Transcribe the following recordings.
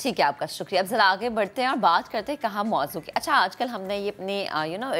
ठीक है, आपका शुक्रिया। अब जरा आगे बढ़ते हैं और बात करते हैं कहाँ मौजू की। अच्छा, आजकल हमने ये अपने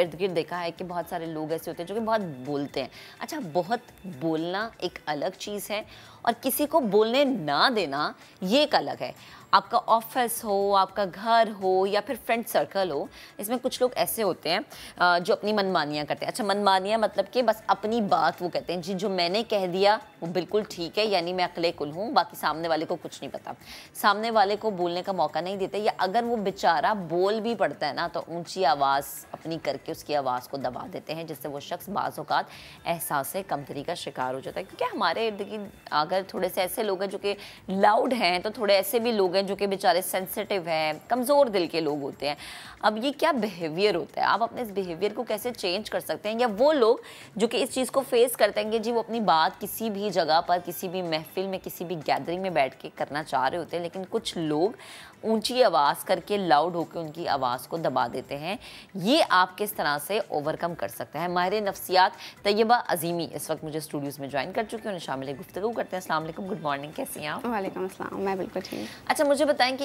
इर्द गिर्द देखा है कि बहुत सारे लोग ऐसे होते हैं जो कि बहुत बोलते हैं। अच्छा, बहुत बोलना एक अलग चीज़ है और किसी को बोलने ना देना ये एक अलग है। आपका ऑफिस हो, आपका घर हो या फिर फ्रेंड सर्कल हो, इसमें कुछ लोग ऐसे होते हैं जो अपनी मनमानियाँ करते हैं। अच्छा, मनमानियाँ मतलब कि बस अपनी बात वो कहते हैं जी, जो मैंने कह दिया वो बिल्कुल ठीक है, यानी मैं अक्ले कुल हूँ, बाकी सामने वाले को कुछ नहीं पता। सामने वाले को बोलने का मौका नहीं देते, या अगर वो बेचारा बोल भी पड़ता है ना तो ऊंची आवाज़ अपनी करके उसकी आवाज़ को दबा देते हैं, जिससे वो शख्स बाज़ औक़ात एहसास कमतरी का शिकार हो जाता है। क्योंकि हमारे इर्द गिर्द अगर थोड़े से ऐसे लोग हैं जो कि लाउड हैं, तो थोड़े ऐसे भी लोग हैं जो कि बेचारे सेंसिटिव हैं, कमज़ोर दिल के लोग होते हैं। अब ये क्या बिहेवियर होता है? आप अपने इस बिहेवियर को कैसे चेंज कर सकते हैं? या वो लोग जो कि इस चीज़ को फेस करते हैं कि जी वो अपनी बात किसी भी जगह पर, किसी भी महफिल में, किसी भी गैदरिंग में बैठ के करना चाह रहे होते हैं, लेकिन कुछ लोग ऊंची आवाज़ करके, लाउड होकर उनकी आवाज़ को दबा देते हैं, ये आप किस तरह से ओवरकम कर सकते हैं? माहिर नफ्सियात तैयबा अजीमी इस वक्त मुझे स्टूडियोज़ में ज्वाइन कर चुके हैं, उन्हें शामिल गुफ्तगू करते हैं। अस्सलाम वालेकुम, गुड मॉर्निंग, कैसी हैं आप? वालेकुम अस्सलाम, मैं बिल्कुल ठीक। अच्छा, मुझे बताएं कि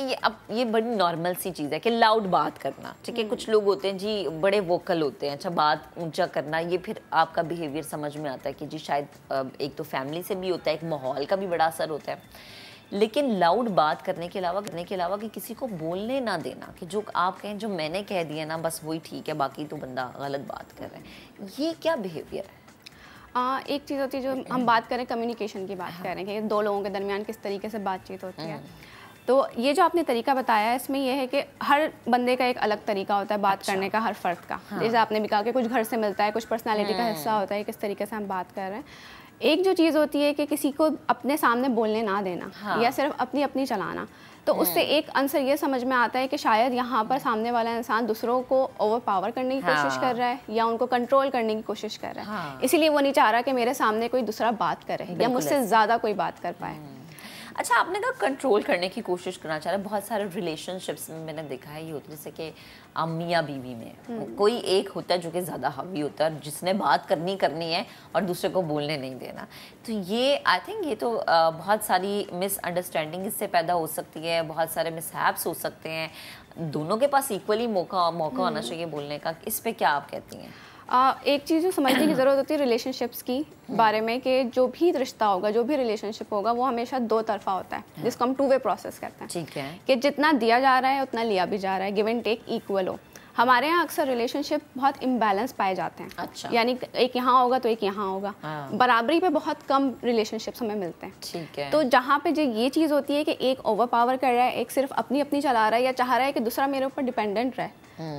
ये बड़ी नॉर्मल सी चीज़ है कि लाउड बात करना, ठीक है? कुछ लोग होते हैं जी बड़े वोकल होते हैं। अच्छा, बात ऊंचा करना, ये फिर आपका बिहेवियर समझ में आता है कि जी शायद एक तो फैमिली से भी होता है, एक माहौल का भी बड़ा असर होता है। लेकिन लाउड बात करने के अलावा कि किसी को बोलने ना देना, कि जो आप कहें जो मैंने कह दिया ना बस वही ठीक है, बाकी तो बंदा गलत बात कर रहा है, ये क्या बिहेवियर है? एक चीज़ होती है जो हम बात करें, कम्युनिकेशन की बात करें कि दो लोगों के दरमियान किस तरीके से बातचीत होती है। तो ये जो आपने तरीका बताया है, इसमें यह है कि हर बंदे का एक अलग तरीका होता है बात करने का, हर फ़र्द का। जैसे आपने भी कहा कि कुछ घर से मिलता है, कुछ पर्सनालिटी का हिस्सा होता है, किस तरीके से हम बात कर रहे हैं। एक जो चीज़ होती है कि किसी को अपने सामने बोलने ना देना, या सिर्फ अपनी चलाना, तो उससे एक आंसर ये समझ में आता है कि शायद यहाँ पर सामने वाला इंसान दूसरों को ओवर पावर करने की कोशिश कर रहा है, या उनको कंट्रोल करने की कोशिश कर रहा है। इसीलिए वो नहीं चाह रहा कि मेरे सामने कोई दूसरा बात करे या मुझसे ज़्यादा कोई बात कर पाए। अच्छा, आपने कहा कंट्रोल करने की कोशिश करना चाह रहे हैं। बहुत सारे रिलेशनशिप्स में मैंने देखा है ये होता है, जैसे कि मियाँ बीवी में कोई एक होता है जो कि ज़्यादा हावी होता है, जिसने बात करनी है और दूसरे को बोलने नहीं देना। तो ये आई थिंक ये तो बहुत सारी मिसअंडरस्टैंडिंग इससे पैदा हो सकती है, बहुत सारे मिसहैप्स हो सकते हैं। दोनों के पास इक्वली मौका होना चाहिए बोलने का। इस पे क्या आप कहती हैं? एक चीज़ जो समझने की ज़रूरत होती है रिलेशनशिप्स की बारे में, कि जो भी रिश्ता होगा, जो भी रिलेशनशिप होगा, वो हमेशा दो तरफा होता है, जिसको हम टू वे प्रोसेस कहते हैं। ठीक है, कि जितना दिया जा रहा है उतना लिया भी जा रहा है, गिव एंड टेक इक्वल हो। हमारे यहाँ अक्सर रिलेशनशिप बहुत इम्बैलेंस पाए जाते हैं। अच्छा, यानी एक यहाँ होगा तो एक यहाँ होगा। बराबरी पे बहुत कम रिलेशनशिप्स हमें मिलते हैं। ठीक है, तो जहाँ पे जो ये चीज़ होती है कि एक ओवर पावर कर रहा है, एक सिर्फ अपनी चला रहा है, या चाह रहा है कि दूसरा मेरे ऊपर डिपेंडेंट रहे,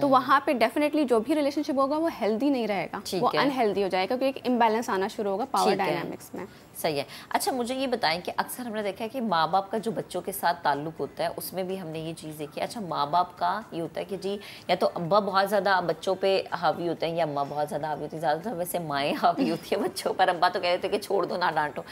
तो वहाँ पे डेफिनेटली जो भी रिलेशनशिप होगा वो हेल्दी नहीं रहेगा, वो अनहेल्दी हो जाएगा, क्योंकि एक इम्बैलेंस आना शुरू होगा पावर डायनामिक्स में। सही है। अच्छा, मुझे ये बताएं कि अक्सर हमने देखा है कि माँ बाप का जो बच्चों के साथ ताल्लुक होता है, उसमें भी हमने ये चीज़ देखी है। अच्छा, माँ बाप का ये होता है कि जी या तो अब्बा बहुत ज़्यादा बच्चों पे हावी होते हैं, या अम्मा बहुत ज़्यादा हावी होती है। ज़्यादातर वैसे माएँ हावी होती है बच्चों पर, अब्बा तो कह रहे थे कि छोड़ दो, ना डांटो।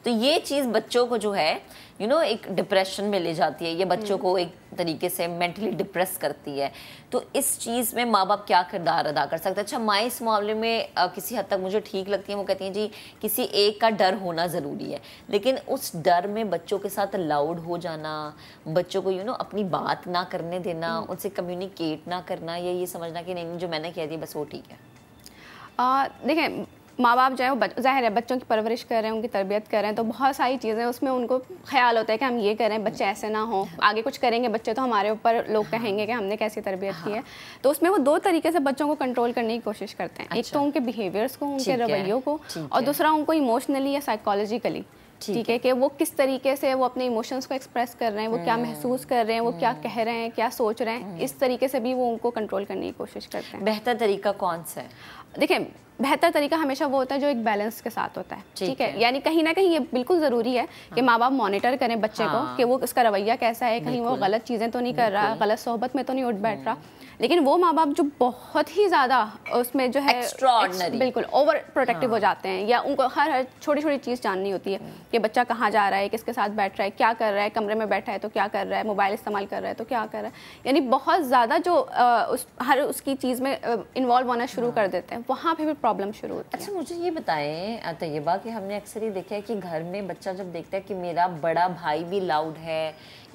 तो ये चीज़ बच्चों को जो है एक डिप्रेशन में ले जाती है, ये बच्चों को एक तरीके से मेंटली डिप्रेस करती है। तो इस चीज़ में माँ बाप क्या किरदार अदा कर सकते हैं? अच्छा, माँ इस मामले में किसी हद तक मुझे ठीक लगती है। वो कहती हैं जी किसी एक का डर होना ज़रूरी है, लेकिन उस डर में बच्चों के साथ लाउड हो जाना, बच्चों को अपनी बात ना करने देना, उनसे कम्युनिकेट ना करना, या ये समझना कि नहीं जो मैंने कह दिया बस वो ठीक है। देखें, माँ बाप जो है वो ज़ाहिर है बच्चों की परवरिश कर रहे हैं, उनकी तरबियत कर रहे हैं, तो बहुत सारी चीज़ें उसमें उनको ख्याल होता है कि हम ये करें, बच्चे ऐसे ना हो, आगे कुछ करेंगे बच्चे तो हमारे ऊपर लोग कहेंगे कि हमने कैसी तरबियत की है। तो उसमें वो दो तरीके से बच्चों को कंट्रोल करने की कोशिश करते हैं। एक तो उनके बिहेवियर्स को, उनके रवैयों को, और दूसरा उनको इमोशनली या साइकोलॉजिकली, ठीक है, कि वो किस तरीके से वो अपने इमोशंस को एक्सप्रेस कर रहे हैं, वो क्या महसूस कर रहे हैं, वो क्या कह रहे हैं, क्या सोच रहे हैं, इस तरीके से भी वो उनको कंट्रोल करने की कोशिश करते हैं। बेहतर तरीका कौन सा है? देखिए, बेहतर तरीका हमेशा वो होता है जो एक बैलेंस के साथ होता है, ठीक है। यानी कहीं ना कहीं ये बिल्कुल ज़रूरी है कि माँ बाप मॉनिटर करें बच्चे को कि वो उसका रवैया कैसा है, कहीं वो गलत चीज़ें तो नहीं कर रहा, गलत सोहबत में तो नहीं उठ बैठ रहा। लेकिन वो माँ बाप जो बहुत ही ज़्यादा उसमें जो है बिल्कुल ओवर प्रोटेक्टिव हो जाते हैं, या उनको हर छोटी छोटी चीज़ जाननी होती है कि बच्चा कहाँ जा रहा है, किसके साथ बैठ रहा है, क्या कर रहा है, कमरे में बैठा है तो क्या कर रहा है, मोबाइल इस्तेमाल कर रहा है तो क्या कर रहा है। यानी बहुत ज़्यादा जो हर उसकी चीज़ में इन्वॉल्व होना शुरू कर देते हैं, वहाँ पे भी प्रॉब्लम शुरू होती है। अच्छा मुझे ये बताएं तैयबा कि हमने अक्सर ये देखा है कि घर में बच्चा जब देखता है कि मेरा बड़ा भाई भी लाउड है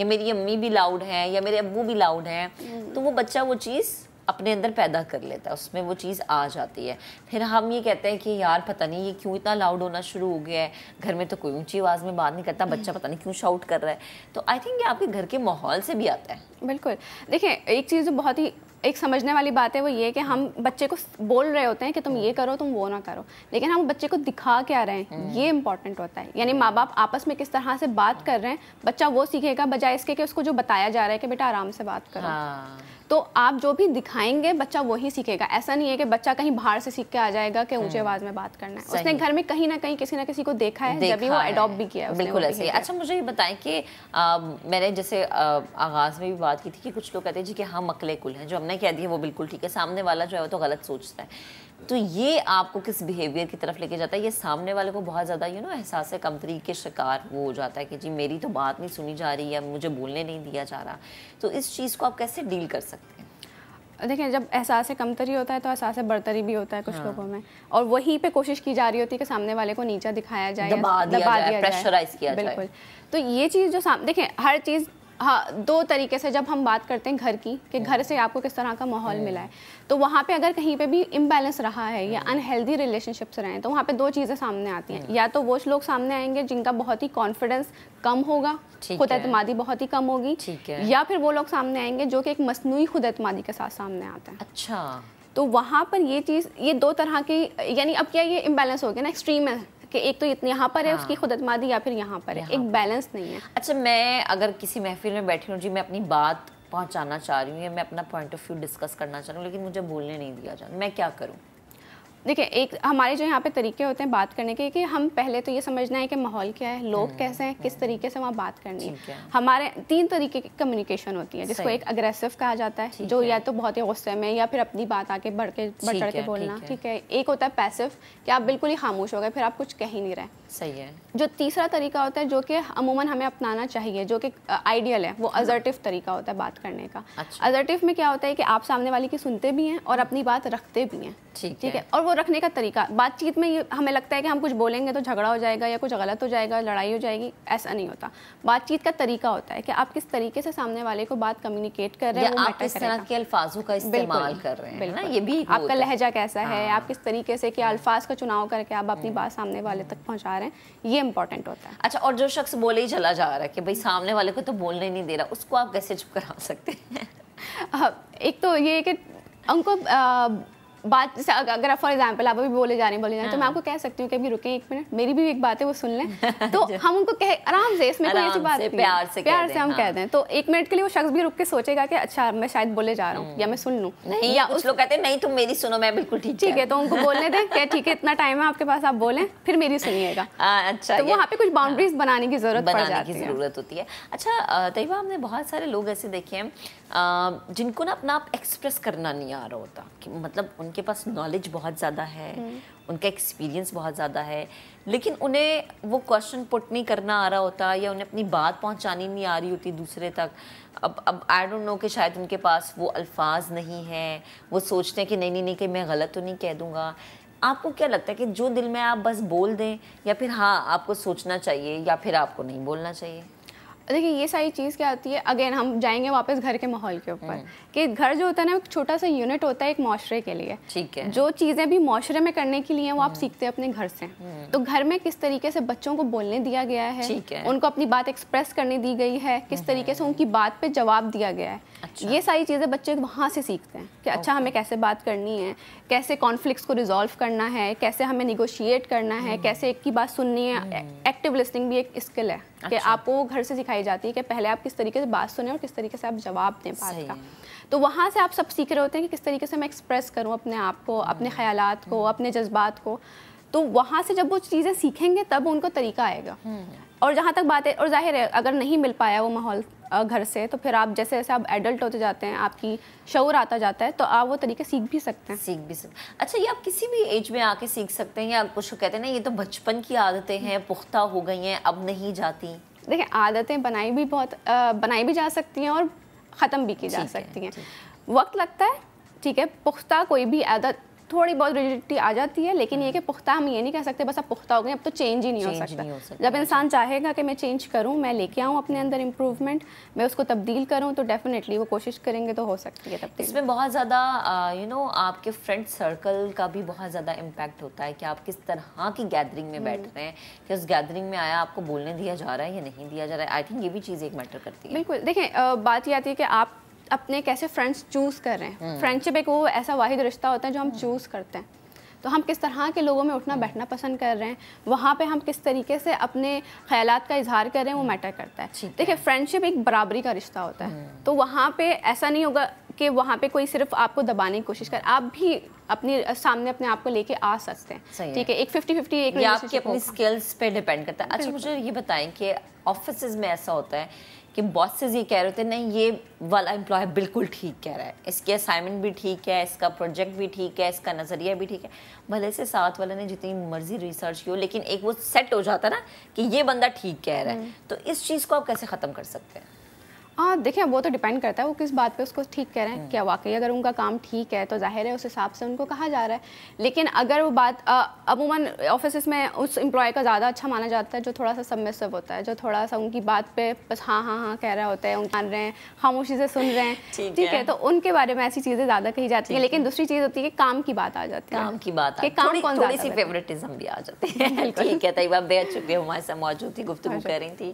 या मेरी अम्मी भी लाउड है या मेरे अब्बू भी लाउड हैं, तो वो बच्चा वो चीज़ अपने अंदर पैदा कर लेता है, उसमें वो चीज़ आ जाती है। फिर हम ये कहते हैं कि यार पता नहीं ये क्यों इतना लाउड होना शुरू हो गया है, घर में तो कोई ऊंची आवाज़ में बात नहीं करता, बच्चा पता नहीं क्यों शाउट कर रहा है। तो आई थिंक ये आपके घर के माहौल से भी आता है। बिल्कुल। देखिए एक चीज़ जो बहुत ही एक समझने वाली बात है वो ये कि हम बच्चे को बोल रहे होते हैं कि तुम ये करो तुम वो ना करो, लेकिन हम बच्चे को दिखा क्या रहे हैं ये इंपॉर्टेंट होता है। यानी माँ बाप आपस में किस तरह से बात कर रहे हैं, बच्चा वो सीखेगा बजाय इसके कि उसको जो बताया जा रहा है कि बेटा आराम से बात करो। हाँ। तो आप जो भी दिखाएंगे बच्चा वही सीखेगा। ऐसा नहीं है कि बच्चा कहीं बाहर से सीख के आ जाएगा कि ऊंची आवाज में बात करना है। उसने घर में कहीं ना कहीं किसी ना किसी को देखा है, जब भी वो अडॉप्ट भी किया है। बिल्कुल ऐसे। अच्छा मुझे ये बताएं कि मैंने जैसे आगाज में भी बात की थी कि कुछ लोग कहते हैं जी कि हम अकले कुल हैं, जो हमने कह दिया वो बिल्कुल ठीक है, सामने वाला जो है वो तो गलत सोचता है। तो ये आपको किस बिहेवियर की तरफ लेके जाता है? ये सामने वाले को बहुत ज़्यादा एहसास कमतरी के शिकार वो हो जाता है कि जी मेरी तो बात नहीं सुनी जा रही या मुझे बोलने नहीं दिया जा रहा। तो इस चीज़ को आप कैसे डील कर सकते हैं? देखिए जब एहसास कमतरी होता है तो एहसास बरतरी भी होता है कुछ लोगों में, और वहीं पे कोशिश की जा रही होती है कि सामने वाले को नीचा दिखाया जाए, दबा दिया जाए, प्रेशराइज किया जाए। बिल्कुल। तो ये चीज़ जो देखिए हर चीज़ दो तरीके से जब हम बात करते हैं घर की कि घर से आपको किस तरह का माहौल मिला है, तो वहाँ पे अगर कहीं पे भी इम्बैलेंस रहा है या अनहेल्दी रिलेशनशिप्स रहे हैं तो वहाँ पे दो चीज़ें सामने आती हैं। या तो वो लोग सामने आएंगे जिनका बहुत ही कॉन्फिडेंस कम होगा, खुद एतमादी बहुत ही कम होगी, या फिर वो लोग सामने आएंगे जो कि एक मसनूई खुद एतमादी के साथ सामने आते हैं। अच्छा। तो वहाँ पर ये चीज़, ये दो तरह की, यानी अब क्या ये इम्बैलेंस हो गया ना, एक्सट्रीम है कि एक तो इतनी यहाँ पर है उसकी खुद एतमादी या फिर यहाँ पर है, एक बैलेंस नहीं है। अच्छा मैं अगर किसी महफिल में बैठी हूँ जी, मैं अपनी बात पहुँचाना चाह रही हूँ या मैं अपना पॉइंट ऑफ व्यू डिस्कस करना चाह रही हूँ लेकिन मुझे बोलने नहीं दिया जा रहा, मैं क्या करूँ? देखिए एक हमारे जो यहाँ पे तरीके होते हैं बात करने के कि हम पहले तो ये समझना है कि माहौल क्या है, लोग कैसे हैं, किस तरीके से वहाँ बात करनी है। हमारे 3 तरीके की कम्युनिकेशन होती है, जिसको एक अग्रेसिव कहा जाता है जो या तो बहुत ही गुस्से में या फिर अपनी बात आके बढ़ चढ़ के बोलना, ठीक है। एक होता है पैसिव कि आप बिल्कुल ही खामोश हो गए, फिर आप कुछ कह ही नहीं रहे। सही है। जो तीसरा तरीका होता है जो कि अमूमन हमें अपनाना चाहिए, जो कि आइडियल है, वो असर्टिव तरीका होता है बात करने का। असर्टिव में क्या होता है कि आप सामने वाले की सुनते भी हैं और अपनी बात रखते भी हैं, ठीक है। और वो रखने का तरीका, बातचीत में ये हमें लगता है कि हम कुछ बोलेंगे तो झगड़ा हो जाएगा या कुछ गलत हो जाएगा, लड़ाई हो जाएगी, ऐसा नहीं होता। बातचीत का तरीका होता है कि आप किस तरीके से सामने वाले को बात कम्युनिकेट कर रहे हैं, वो आप किस तरह के अल्फाजों का इस्तेमाल कर रहे हैं, ना, ये भी आपका लहजा कैसा है, आप किस तरीके से क्या अल्फाज का चुनाव करके आप अपनी बात सामने वाले तक पहुंचा रहे हैं, ये इंपॉर्टेंट होता है। अच्छा, और जो शख्स बोले ही चला जा रहा है कि भाई सामने वाले को तो बोलने नहीं दे रहा, उसको आप कैसे चुप करा सकते हैं? एक तो ये कि उनको बात जैसे अगर फॉर एग्जांपल आप अभी बोले जा रहे हैं तो मैं आपको कह सकती हूँ कि अभी रुकें 1 मिनट, मेरी भी एक बात है वो सुन लें। तो हम उनको कह आराम से, इसमें कोई ऐसी बात नहीं, प्यार से हम कह दें तो 1 मिनट के लिए वो शख्स भी रुक के सोचेगा कि अच्छा मैं शायद बोले जा रहा हूँ या मैं सुन लूँ। या कुछ लोग कहते हैं नहीं तुम मेरी सुनो, मैं बिल्कुल ठीक है, तो उनको बोलने दें क्या ठीक है इतना टाइम है आपके पास, आप बोलें फिर मेरी सुनिएगा। अच्छा, तो वहाँ पे कुछ बाउंड्रीज बनाने की जरूरत होती है। अच्छा तैयबा, हमने बहुत सारे लोग ऐसे देखे हैं जिनको ना अपना आप एक्सप्रेस करना नहीं आ रहा होता, कि मतलब उनके पास नॉलेज बहुत ज़्यादा है, उनका एक्सपीरियंस बहुत ज़्यादा है, लेकिन उन्हें वो क्वेश्चन पुट नहीं करना आ रहा होता या उन्हें अपनी बात पहुंचानी नहीं आ रही होती दूसरे तक। अब आई डोंट नो कि शायद उनके पास वो अल्फाज नहीं है, वो सोचते हैं कि नहीं कि मैं गलत तो नहीं कह दूँगा। आपको क्या लगता है कि जो दिल में आप बस बोल दें या फिर हाँ आपको सोचना चाहिए या फिर आपको नहीं बोलना चाहिए? देखिए ये सारी चीज़ क्या आती है, अगेन हम जाएंगे वापस घर के माहौल के ऊपर कि घर जो होता है ना एक छोटा सा यूनिट होता है एक माशरे के लिए, ठीक है। जो चीज़ें भी माशरे में करने के लिए वो आप सीखते हैं अपने घर से। तो घर में किस तरीके से बच्चों को बोलने दिया गया है, उनको अपनी बात एक्सप्रेस करने दी गई है, किस तरीके से उनकी बात पे जवाब दिया गया है, अच्छा। ये सारी चीज़ें बच्चे वहाँ से सीखते हैं कि अच्छा हमें कैसे बात करनी है, कैसे कॉन्फ्लिक्ट्स को रिजॉल्व करना है, कैसे हमें निगोशिएट करना है, कैसे एक की बात सुननी है। एक्टिव लिसनिंग भी एक स्किल है कि आपको घर से सिखाई जाती है कि पहले आप किस तरीके से बात सुने और किस तरीके से आप जवाब दें बात का। तो वहाँ से आप सब सीख रहे होते हैं कि किस तरीके से मैं एक्सप्रेस करूँ अपने आप को, अपने ख्यालात को, अपने जज्बात को। तो वहाँ से जब वो चीज़ें सीखेंगे तब उनको तरीका आएगा। और जहाँ तक बात है, और जाहिर है अगर नहीं मिल पाया वो माहौल घर से, तो फिर आप जैसे जैसे आप एडल्ट होते जाते हैं, आपकी शऊर आता जाता है, तो आप वो तरीके सीख भी सकते हैं। अच्छा, ये आप किसी भी एज में आके सीख सकते हैं या कुछ कहते हैं ना ये तो बचपन की आदतें हैं, पुख्ता हो गई हैं, अब नहीं जाती? देखिए आदतें बनाई भी जा सकती हैं और ख़त्म भी की जा सकती हैं, वक्त लगता है, ठीक है। पुख्ता कोई भी आदत थोड़ी बहुत रिजिडिटी आ जाती है, लेकिन ये कि पुख्ता हम ये नहीं कह सकते बस अब पुख्ता हो गए अब तो चेंज ही नहीं हो सकता। जब इंसान चाहेगा कि मैं चेंज करूँ, मैं लेके आऊँ अपने अंदर इम्प्रूवमेंट, मैं उसको तब्दील करूँ, तो डेफिनेटली वो कोशिश करेंगे तो हो सकती है तब्दील। इसमें बहुत ज़्यादा आपके फ्रेंड सर्कल का भी बहुत ज़्यादा इम्पैक्ट होता है कि आप किस तरह की गैदरिंग में बैठ रहे हैं, कि उस गैदरिंग में आया आपको बोलने दिया जा रहा है या नहीं दिया जा रहा है। आई थिंक ये भी चीज़ एक मैटर करती है। बिल्कुल, देखें बात ये आती है कि आप अपने कैसे फ्रेंड्स चूज़ कर रहे हैं। फ्रेंडशिप एक वो ऐसा वाहिद रिश्ता होता है जो हम चूज़ करते हैं, तो हम किस तरह के लोगों में उठना बैठना पसंद कर रहे हैं, वहाँ पे हम किस तरीके से अपने ख्यालात का इजहार कर रहे हैं, वो मैटर करता है। देखिए फ्रेंडशिप एक बराबरी का रिश्ता होता है, तो वहाँ पे ऐसा नहीं होगा कि वहाँ पे कोई सिर्फ आपको दबाने की कोशिश कर, आप भी अपने सामने अपने आप को लेके आ सकते हैं। ठीक है, एक 50-50 एक आपकी अपनी स्किल्स पे डिपेंड करता है। अच्छा मुझे ये बताएं कि ऑफिस में ऐसा होता है कि बॉसेस ये कह रहे होते हैं नहीं ये वाला एम्प्लॉय बिल्कुल ठीक कह रहा है, इसकी असाइनमेंट भी ठीक है, इसका प्रोजेक्ट भी ठीक है, इसका नज़रिया भी ठीक है, भले से साथ वाले ने जितनी मर्जी रिसर्च की हो, लेकिन एक वो सेट हो जाता है ना कि ये बंदा ठीक कह रहा है। तो इस चीज़ को आप कैसे ख़त्म कर सकते हैं? हाँ देखिए, वो तो डिपेंड करता है वो किस बात पे उसको ठीक कह रहे हैं। क्या वाकई अगर उनका काम ठीक है तो जाहिर है उस हिसाब से उनको कहा जा रहा है, लेकिन अगर वो बात अमूमन ऑफिस में उस एम्प्लॉय का ज़्यादा अच्छा माना जाता है जो थोड़ा सा सबमिसिव होता है, जो थोड़ा सा उनकी बात पे बस हाँ हाँ हाँ कह रहा होता है, उन मान रहे हैं, खामोशी से सुन रहे हैं, ठीक है, तो उनके बारे में ऐसी चीज़ें ज़्यादा कही जाती है। लेकिन दूसरी चीज़ होती है कि काम की बात आ जाती है, काम की बात थोड़ी सी फेवरेटिज्म भी आ जाती है। ठीक है तैयबा, बेहद शुक्रिया हमारे साथ मौजूद थी, गुफ्तगू कर रही थी।